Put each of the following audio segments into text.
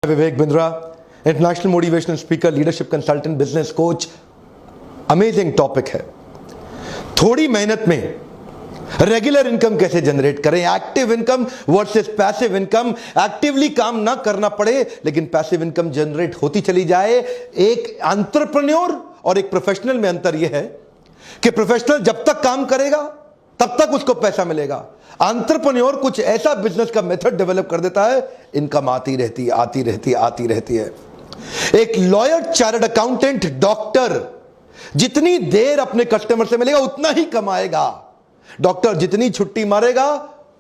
विवेक Bindra, international motivational speaker, leadership consultant, business coach. Amazing topic है। थोड़ी मेहनत में रेगुलर इनकम कैसे जनरेट करें, active income versus passive income. Actively काम ना करना पड़े लेकिन पैसिव इनकम जनरेट होती चली जाए। एक एंटरप्रेन्योर और एक प्रोफेशनल में अंतर यह है कि प्रोफेशनल जब तक काम करेगा तब तक उसको पैसा मिलेगा। एंटरप्रेन्योर कुछ ऐसा बिजनेस का मेथड डेवलप कर देता है, इनकम आती रहती है, आती रहती है, आती रहती है। एक लॉयर, चार्टर्ड अकाउंटेंट, डॉक्टर जितनी देर अपने कस्टमर से मिलेगा उतना ही कमाएगा। डॉक्टर जितनी छुट्टी मारेगा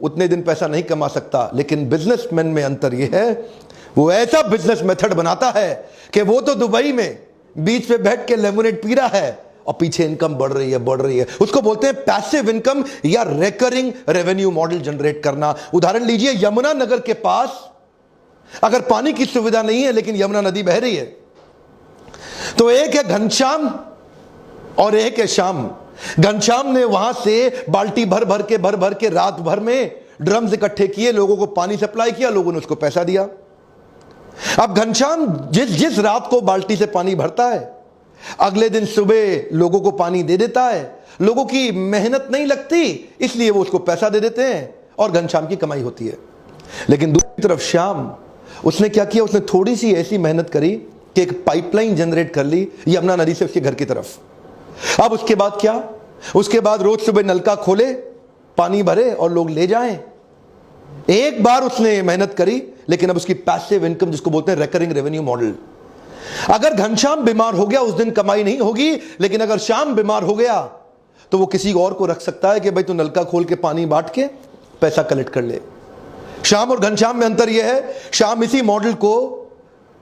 उतने दिन पैसा नहीं कमा सकता। लेकिन बिजनेसमैन में अंतर यह है, वो ऐसा बिजनेस मेथड बनाता है कि वो तो दुबई में बीच पे बैठ के लेमोनेड पी रहा है और पीछे इनकम बढ़ रही है, बढ़ रही है। उसको बोलते हैं पैसिव इनकम या रिकरिंग रेवेन्यू मॉडल जनरेट करना। उदाहरण लीजिए, यमुना नगर के पास अगर पानी की सुविधा नहीं है लेकिन यमुना नदी बह रही है, तो एक है घनश्याम और एक है श्याम। घनश्याम ने वहां से बाल्टी भर भर के रात भर में ड्रम्स इकट्ठे किए, लोगों को पानी सप्लाई किया, लोगों ने उसको पैसा दिया। अब घनश्याम जिस रात को बाल्टी से पानी भरता है, अगले दिन सुबह लोगों को पानी दे देता है। लोगों की मेहनत नहीं लगती, इसलिए वो उसको पैसा दे देते हैं और घनश्याम की कमाई होती है। लेकिन दूसरी तरफ श्याम, उसने क्या किया, उसने थोड़ी सी ऐसी मेहनत करी कि एक पाइपलाइन जनरेट कर ली यमुना नदी से उसके घर की तरफ। अब उसके बाद क्या, उसके बाद रोज सुबह नलका खोले, पानी भरे और लोग ले जाएं। एक बार उसने मेहनत करी, लेकिन अब उसकी पैसिव इनकम, जिसको बोलते हैं रिकरिंग रेवेन्यू मॉडल। अगर घनश्याम बीमार हो गया उस दिन कमाई नहीं होगी, लेकिन अगर श्याम बीमार हो गया तो वो किसी और को रख सकता है कि भाई तू नलका खोल के पानी बांट के पैसा कलेक्ट कर ले। श्याम और घनश्याम में अंतर यह है, श्याम इसी मॉडल को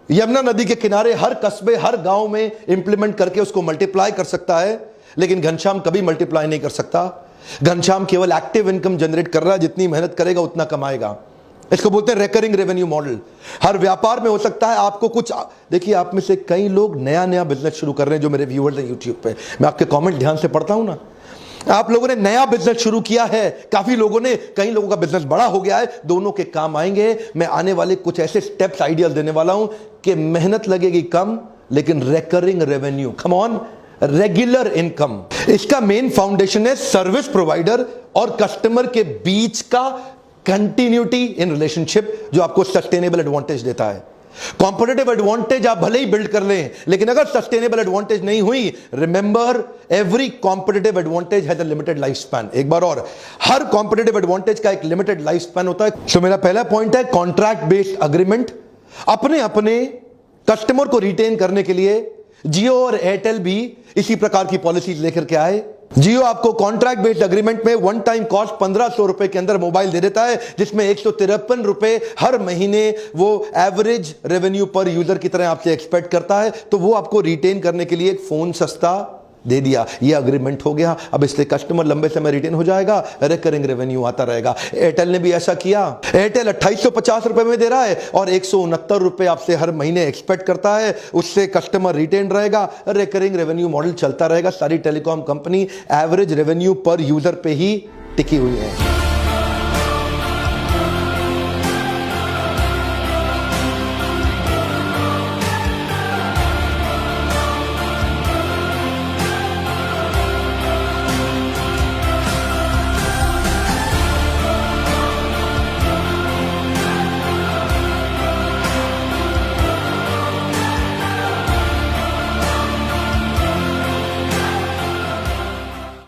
यमुना नदी के किनारे हर कस्बे, हर गांव में इंप्लीमेंट करके उसको मल्टीप्लाई कर सकता है, लेकिन घनश्याम कभी मल्टीप्लाई नहीं कर सकता। घनश्याम केवल एक्टिव इनकम जनरेट कर रहा है, जितनी मेहनत करेगा उतना कमाएगा। इसको बोलते हैं रिकरिंग रेवेन्यू मॉडल। हर व्यापार में हो सकता है आपको कुछ, देखिए आप में से कई लोग नया बिजनेस शुरू कर रहे हैं जो मेरे व्यूअर्स हैं यूट्यूब पे, मैं आपके कमेंट ध्यान से पढ़ता हूं ना। आप लोगों ने नया बिजनेस शुरू किया है, काफी लोगों ने, कई लोगों का बिजनेस बड़ा हो गया है, दोनों के काम आएंगे। मैं आने वाले कुछ ऐसे स्टेप्स, आइडियाज देने वाला हूं कि मेहनत लगेगी कम लेकिन recurring revenue, come on, regular income. इसका मेन फाउंडेशन है सर्विस प्रोवाइडर और कस्टमर के बीच का कंटिन्यूटी इन रिलेशनशिप, जो आपको सस्टेनेबल एडवांटेज देता है। कॉम्पिटिटिव एडवांटेज आप भले ही बिल्ड कर लें, लेकिन अगर सस्टेनेबल एडवांटेज नहीं हुई, remember every competitive advantage has a limited life span. एक बार और, हर कॉम्पिटिटिव एडवांटेज का एक लिमिटेड लाइफ स्पैन होता है। तो मेरा पहला पॉइंट है कॉन्ट्रैक्ट बेस्ड अग्रीमेंट। अपने कस्टमर को रिटेन करने के लिए जियो और एयरटेल भी इसी प्रकार की पॉलिसीज लेकर के आए। जियो आपको कॉन्ट्रैक्ट बेस्ड अग्रीमेंट में वन टाइम कॉस्ट 1500 रुपए के अंदर मोबाइल दे देता है, जिसमें 153 रुपए हर महीने वो एवरेज रेवेन्यू पर यूजर की तरह आपसे एक्सपेक्ट करता है। तो वो आपको रिटेन करने के लिए एक फोन सस्ता दे दिया, ये अग्रीमेंट हो गया। अब इसलिए कस्टमर लंबे समय रिटेन हो जाएगा, रिकरिंग रेवेन्यू आता रहेगा। एयरटेल ने भी ऐसा किया। एयरटेल 2850 रुपए में दे रहा है और 169 रुपए आपसे हर महीने एक्सपेक्ट करता है, उससे कस्टमर रिटेन रहेगा, रिकरिंग रेवेन्यू मॉडल चलता रहेगा। सारी टेलीकॉम कंपनी एवरेज रेवेन्यू पर यूजर पे ही टिकी हुई है।